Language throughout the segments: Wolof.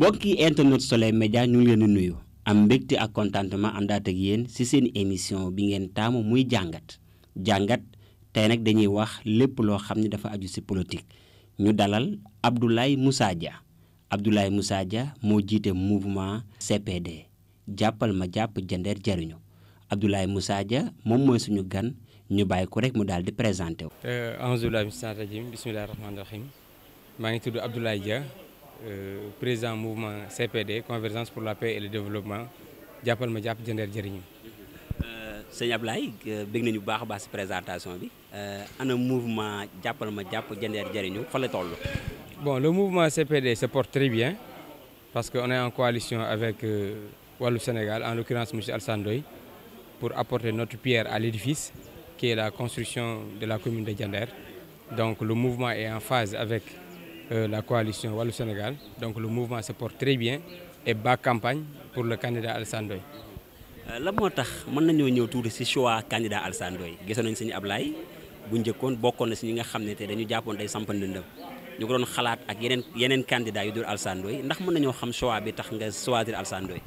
mbokki internet Soleil Média ñu ngi leen di nuyu am mbégte ak contentement àndaat ak yéen ci seen émission bi ngeen taamu muy jàngat tey nag dañuy wax lépp loo xam ne dafa aju ci politique ñu dalal Abdoulaye Moussa Dia Abdoulaye Moussa Dia moo jiite mouvement CPD jàppal ma jàpp jandeer jariñu Abdoulaye Moussa Dia moom mooy suñu gan ñu bàyyi ko rek mu daal di présenté wu. Aouzubillahi mina shaytaani rajiim bismillahi rahmaani rahiim maa ngi tudd Abdoulaye Dia président mouvement CPD convergence pour la paix et le développement jàppal ma jàpp jandeer jariñu. sëñ Ablaye bëgg nañu bu baax a baax ci présentation bi ana mouvement jàppal ma jàpp jandeer jariñu fa la toll. Bon, le mouvement CPD se porte très bien parce qu'on est en coalition avec Wallu Sénégal, en l'occurrence M. Alassane Ndoye, pour apporter notre pierre à l'édifice qui est la construction de la commune de Diender. Donc le mouvement est en phase avec la coalition Wallu Sénégal. Donc le mouvement se porte très bien et bat campagne pour le candidat Alassane Ndoye. la moo tax mën nañoo ñëw tuuti ci choix candidat Alassane Ndoye gisoon nañu sëñ Ablaye bu njëkkoon bokkoon na ci ñi nga xam ne te dañu jàppoon day samp ndëndëm ñu ko doon xalaat ak yeneen candidat yu dul Alassane Ndoye ndax mën nañoo xam choix bi tax nga choisir Alassane Ndoye.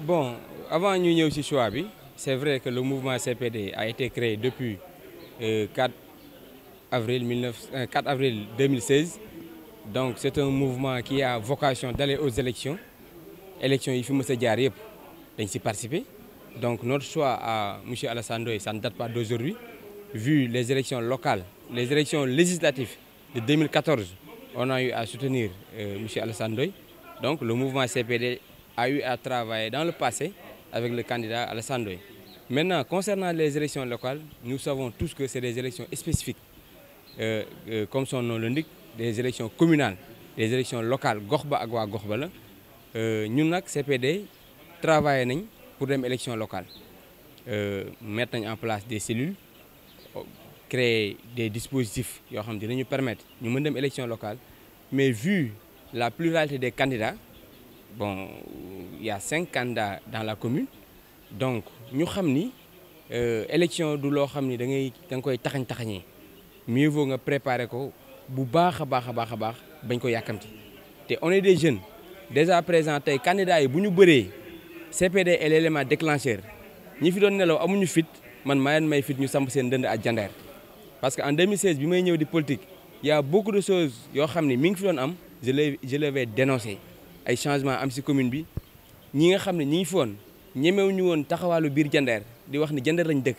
Bon, avant ñu ñëw ci choix bi c'est vrai que le mouvement CPD a été créé depuis 4 avril 2016. Donc c'est un mouvement qui a vocation d'aller aux élections yi fi mës a jaar yëpp dañ ci participer. Donc notre choix à M. Alassane Ndoye ça ne date pas d'aujourd'hui vu les élections locales, les élections législatives de 2014, on a eu à soutenir M. Alassane Ndoye. Donc le mouvement CPD a eu à travailler dans le passé avec le candidat Alassane Ndoye. Maintenant, concernant les élections locales, nous savons tous que c'est des élections spécifiques, comme son nom l'indique, des élections communales, des élections locales, gox ba ak waa gox ba la. Ñun nag CPD travaillé nañ pour dem élection locale, mettre nañ en place des cellules, créer des dispositifs yoo xam ne dinañu permettre ñu mën dem élection locale. Mais vu la pluralité des candidats, bon, il y a 5 candidats dans la commune, donc ñu xam ni élection du loo xam ni da nga koy taxañee, mieux vaut nga préparer ko bu baax a baax bañ ko yàkkamti. te on est des jeunes déjà présent tey candidats yi bu ñu bëree CPD est l'élément déclencheur. ñi fi doon nelaw amuñu fit, man maa leen may fit ñu samp seen dënd ak jandeer. Parce que en 2016 bi may ñëw di politique il y a beaucoup de choses yoo xam ne mi ngi fi doon am je l'avais dénoncé. Ay changement am ci commune bi ñi nga xam ne ñi ngi fi woon ñemewuñu woon taxawaalu biir jandeer di wax ni jandeer lañ dëkk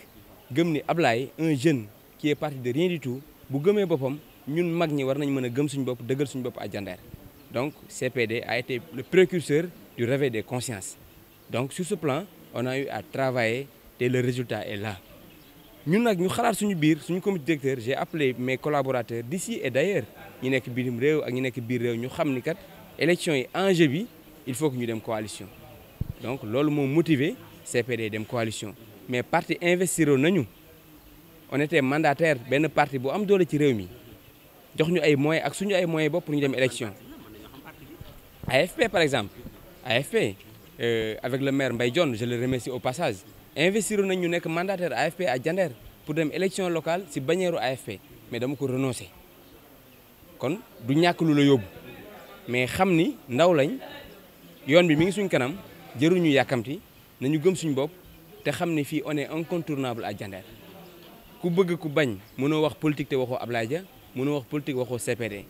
gëm ni Ablaye un jeune qui est parti de rien du tout bu gëmee boppam ñun mag ñi war nañ mën a gëm suñu bopp dëggal suñu bopp à jandeer. Donc CPD a été le précurseur du réveil des consciences. Donc sur ce plan on a eu à travailler et le résultat est là. ñun nag ñu xalaat suñu biir suñu comité directeur j'ai appelé mes collaborateurs d'ici et d'ailleurs ñi nekk bitim réew ak ñi nekk biir réew ñu xam ni kat élection yi enjeu bi il faut que ñu dem coalition. Donc loolu moo motivé CPD dem coalition. Mais parti investiroon nañu, on était mandataire benn parti bu am doole ci réew mi jox ñu ay moyens ak suñu ay moyens bopp pour ñu dem élection. AFP par exemple, AFP avec le maire Mbaye Dione, je le remercie au passage, investiroon nañ ñu nekk mandataire AFP à Diender pour dem élection locale ci bannière AFP, mais dama ko renoncer. Kon du ñàkk lu la yóbbu mais xam ni ndaw lañ yoon bi mi ngi suñ kanam jëruñu yàkkamti nañu gëm suñu bopp te xam ni fii on est incontournable à Diender. Ku bëgg ku bañ mënoo wax politique te waxoo Ablaye Dia, mënoo wax politique waxoo CPD.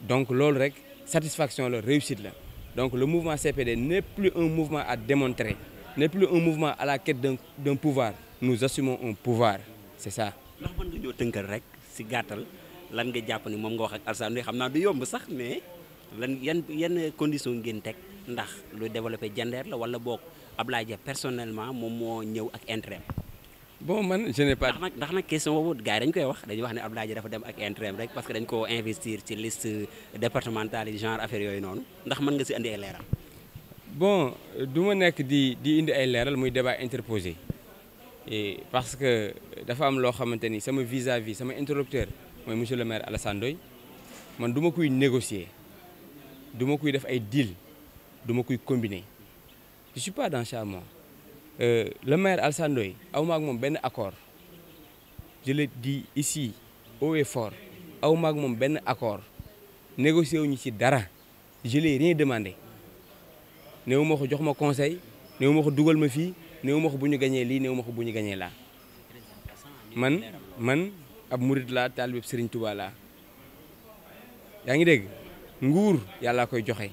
Donc loolu rek satisfaction la, réussite la. Donc le mouvement CPD n'est plus un mouvement à démontrer, n'est plus un mouvement à la quête d'un pouvoir. Nous assumons un pouvoir, c'est ça. ndax mën nga ñoo tënkal rek ci gàttal lan nga jàpp ni moom nga wax ak Alassane Ndoye xam naa du yomb sax mais lan yan condition ngeen teg ndax lu développé jandeer la wala boog Ablaye Dia personnellement moom moo ñëw ak intérêt. Bon man je n'ai pas. ndax nag question boobu gars yi dañu koy wax dañuy wax ne Ablaye Dia dafa dem ak intérêt rek parce que dañ koo investir ci liste départementale yi genre affaire yooyu noonu ndax mën nga ci indi ay leeral. Bon du ma nekk di indi ay leeral muy débat interposé et parce que dafa am loo xamante ni sama vis-à-vis sama interlocuteur mooy monsieur le maire Alassane Ndoye man du ma kuy négocier du ma kuy def ay deal du ma kuy combiner je suis pas dans ça moi. Le maire Alassane Ndoye aw ma ak moom benn accord je le dis ici haut et fort aw ma ak moom benn accord négocier wuñu ci dara je l'ai rien demandé néew ma ko jox ma conseil néew ma ko dugal ma fii néew ma ko bu ñu gañee lii néew ma ko bu ñu gañee laa man ab murid laa taalibe Serigne Touba laa yaa ngi dégg nguur yàlla koy joxe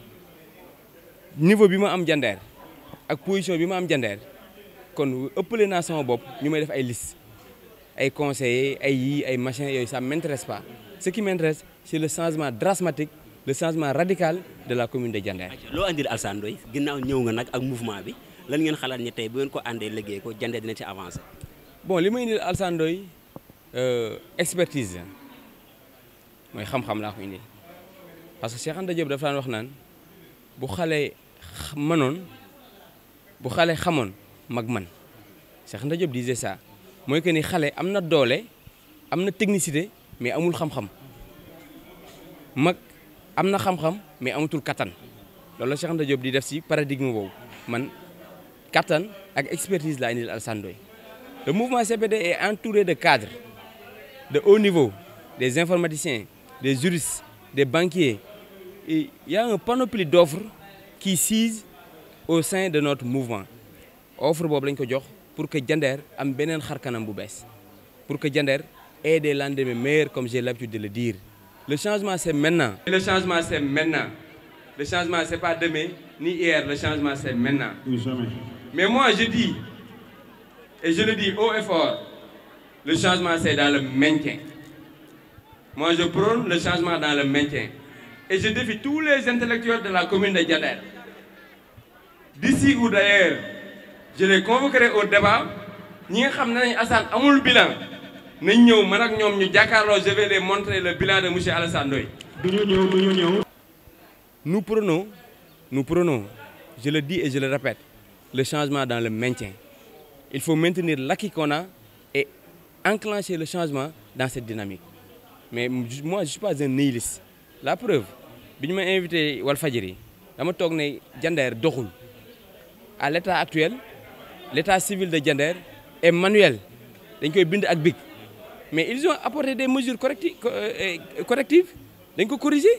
niveau bi ma am Diender ak position bi ma am Diender kon ëppale naa sama bopp ñu may def ay liste ay conseillers ay yii ay machin yooyu ça m'intéresse pas ce qui m'intéresse c'est le changement drastique le changement radical de la commune de Diender. loo andil Alassane Ndoye ginnaaw ñëw nga nag ak mouvement bi lan ngeen xalaat ñi tey bu ngeen ko àndee liggéey ko Diender dina ci avancer. bon li may indil Alassane Ndoye expertise mooy xam-xam laa ko indil parce que Cheikh Anta Diop dafa daan wax naan bu xale mënoon bu xale xamoon mag man Cheikh Anta Diop disait ça mooy que ni xale am na doole am na technicité mais amul xam-xam mag am na xam-xam mais amatul kattan loolu la Cheikh Anta Diop di def ci paradigme boobu man kattan ak expertise laa indil Alassane Ndoye. Le mouvement CPD est entouré de cadres de haut niveau, des informaticiens, des juristes, des banquiers. Et il y a un panoplie d'offres qui gisent au sein de notre mouvement. Offre boobu lañ ko jox pour que Diender am beneen xar kanam bu bees pour que Diender ait des lendemains meilleurs comme j'ai l'habitude de le dire. Le changement c'est maintenant. Le changement c'est maintenant. Le changement c'est pas demain ni hier, le changement c'est maintenant. Jamais. Mais moi je dis et je le dis haut et fort, le changement c'est dans le maintien. Moi je prône le changement dans le maintien. Et je défie tous les intellectuels de la commune de Diender. D'ici ou d'ailleurs, je les convoquerai au débat. ñi nga xam ne nañ Alassane amul bilan nañ ñëw man ak ñoom ñu jàkkaarloo je vais les montrer le bilan de monsieur Alassane Ndoye. du ñu ñëw. Nous prenons, je le dis et je le répète, le changement dans le maintien. Il faut maintenir l'acquis qu'on a et enclencher le changement dans cette dynamique. Mais moi, je ne suis pas un nihiliste. La preuve, quand je m'ai invité à Walfadjri, je toog ne Diender doxul. À l'état actuel, l'état civil de Diender est manuel. Dañ koy bind ak bic. Mais ils ont apporté des mesures correctives. Dañ ko corriger.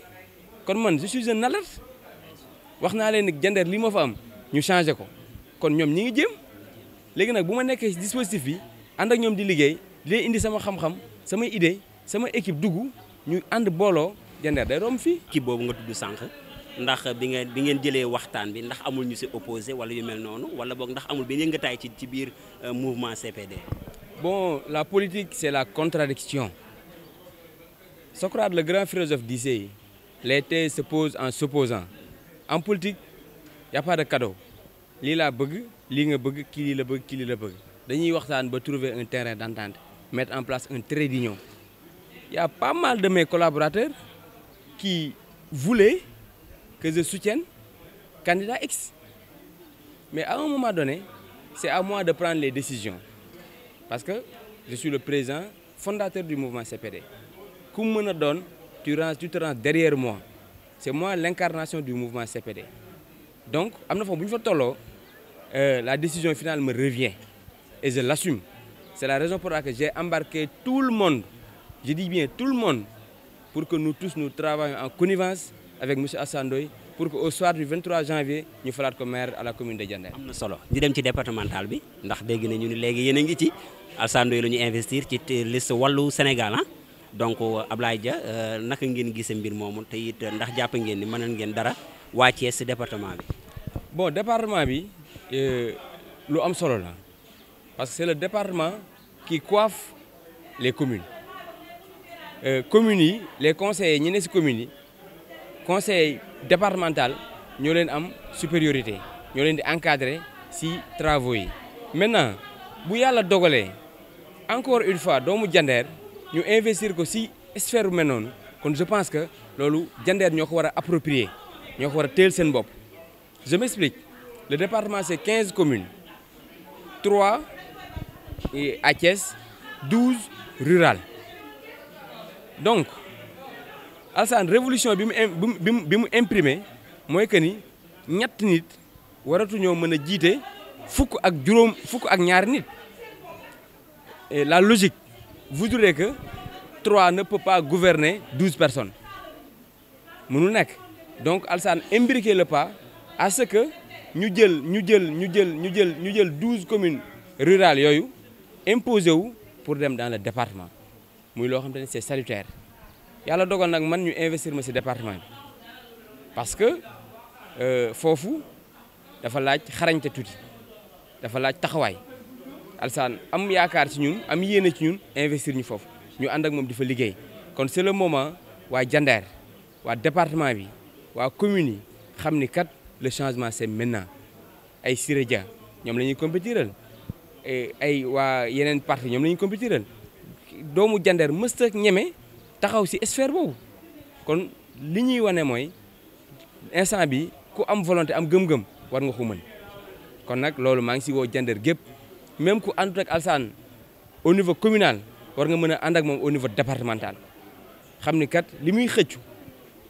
Kon man, je suis un alerte. Wax naa leen ne Diender li ma fa am ñu changé ko. Kon ñoom ñi ngi jéem. léegi nag bu ma nekkee dispositif bi ànd ak ñoom di liggéey di leen indi sama xam-xam samay idée sama équipe dugg ñu ànd booloo Diender day romb fii. kii boobu nga tudd sànq ndax bi ngeen jëlee waxtaan bi ndax amul ñu si opposé wala yu mel noonu wala boog ndax amul benn yëngataay ci biir mouvement CPD. Bon, la politique c'est la contradiction. Socrate, le grand philosophe, disait les thèses se posent en s'opposant. En politique, il n'y a pas de cadeau. lii laa bëgg lii nga bëgg kii lii la bëgg kii lii la bëgg dañuy waxtaan ba trouver un terrain d'entente mettre en place un trait d'union. Il y a pas mal de mes collaborateurs qui voulaient que je soutienne candidat X. Mais à un moment donné, c'est à moi de prendre les décisions. Parce que je suis le président fondateur du mouvement CPD. Ku mën a doon, tu te rends derrière moi. C'est moi l'incarnation du mouvement CPD. Donc, am na foofu bu ñu fa tolloo la décision finale me revient et je l'assume. C'est la raison pour laquelle j'ai embarqué tout le monde, je dis bien tout le monde, pour que nous tous nous travaillions en connivence avec M. Alassane Ndoye pour qu'au soir du 23 janvier ñu falaat ko maire à la commune de Diender. am na solo ñu dem ci départemental bi ndax dégg nañu ni léegi yéen a ngi ci Alassane Ndoye la ñu investir ci liste wàllu Sénégal ah donc Ablaye Dia naka ngeen gisee mbir moomu te it ndax jàpp ngeen ni mën ngeen dara waa Thiès si département bi. Bon, département bi lu am solo la parce que c'est le département qui coiffe les communes. Communes yi les conseillers ñi ne ci communes yi conseil départemental ñoo leen am supériorité ñoo leen di encadrer ci travaux yi. Maintenant bu yàlla dogalee encore une fois doomu Diender ñu investir ko ci sphère bu mel noonu kon je pense que loolu Diender ñoo ko war a approprier ñoo ko war a teel seen bopp. Je m'explique. Le département, c'est 15 communes. 3 à Thiès, 12 rurales. Donc, Alassane révolution bi mu imprimé mooy que ni ñett nit waratuñoo mën a jiite fukk ak ñaari nit. Et la logique voudrait que 3 ne peut pas gouverner 12 personnes. Mënul nekk. donc Alassane imbriquer le pas à ce que ñu jël 12 communes rurales yooyu imposé wu pour dem dans le département muy loo xam te ne c'est salutaire yàlla dogal nag man ñu investir ma ci département bi parce que foofu dafa laaj xarañte tuuti dafa laaj taxawaay Alassane am yaakaar ci ñun am yéene ci ñun investir ñu foofu ñu ànd ak moom di fa liggéey kon c'est le moment waa Diender waa département bi waa commune yi xam ni kat le changement c'est maintenant ay Siré Dia ñoom la ñuy compétiral ay waa yeneen parti ñoom la ñuy compétiral doomu Diender mësta ñeme taxaw ci sphère boobu kon li ñuy wane mooy instant bi ku am volonté am gëm-gëm war nga ko mën kon nag loolu maa ngi ci woo Diender gépp même ku àndut ak Alassane au niveau communal war nga mën a ànd ak moom au niveau départemental xam ni kat li muy xëccu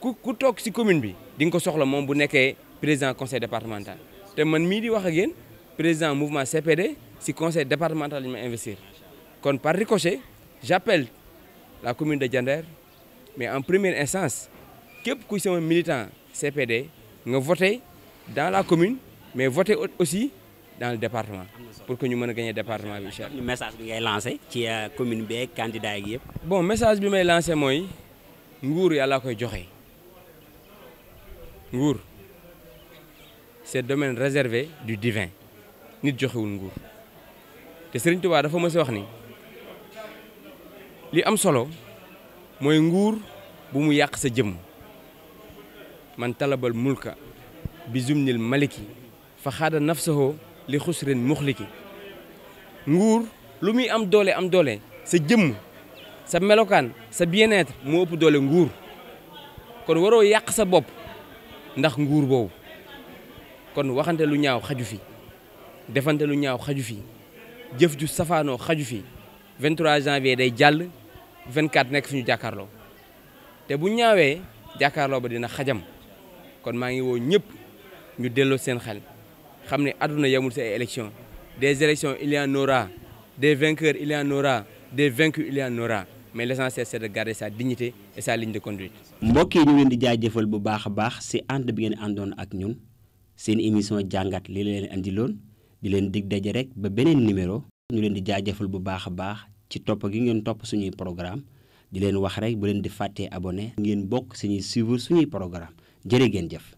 ku toog ci commune bi di nga ko soxla moom bu nekkee président conseil départemental te man mii di wax ak yéen président mouvement CPD ci conseil départemental lañu ma investir kon par ricochet j'appelle la commune de Diender mais en première instance képp kuy sama militant CPD nga voté dans la commune mais voté aussi dans le département pour que ñu mën a gagner département bi incha allah. message bi ngay lancé ci commune bi ak candidat yi yëpp. bon message bi may lancé mooy nguur yàlla koy joxe nguur c'est domaine réservé du divin nit joxewul nguur te Serigne Touba dafa mës a wax ni li am solo mooy nguur bu mu yàq sa jëmm man talabal mulka bi zumnil maliki fa xaada nafsaho li xusrin muxliki nguur lu muy am doole sa jëmm sa melokaan sa bien-être moo ëpp doole nguur kon waroo yàq sa bopp ndax nguur boobu kon waxante lu ñaaw xaju fi defante lu ñaaw xaju fi jëf ju safaanoo xaju fi 23 janvier day jàll 24 nekk fi ñu jàkkaarloo te bu ñaawee jàkkaarloo ba dina xajam kon maa ngi woo ñëpp ñu delloo seen xel xam ne àdduna yemul ci ay élections des élections il y en aura des vainqueurs il y en aura des vaincus il y en aura mais l'essentiel c'est de garder sa dignité et sa ligne de conduite. mbokk yi ñu leen di jaajëfal bu baax a baax ci ànd bi ngeen àndoon ak ñun seen émission jàngat li leen andiloon di leen dig daje rek ba beneen numéro. ñu leen di jaajëfal bu baax a baax ci topp gi ngeen topp suñuy programme di leen wax rek bu leen di fàttee abonné ngeen bokk suñuy suivre suñuy programme jërë ngeen jëf.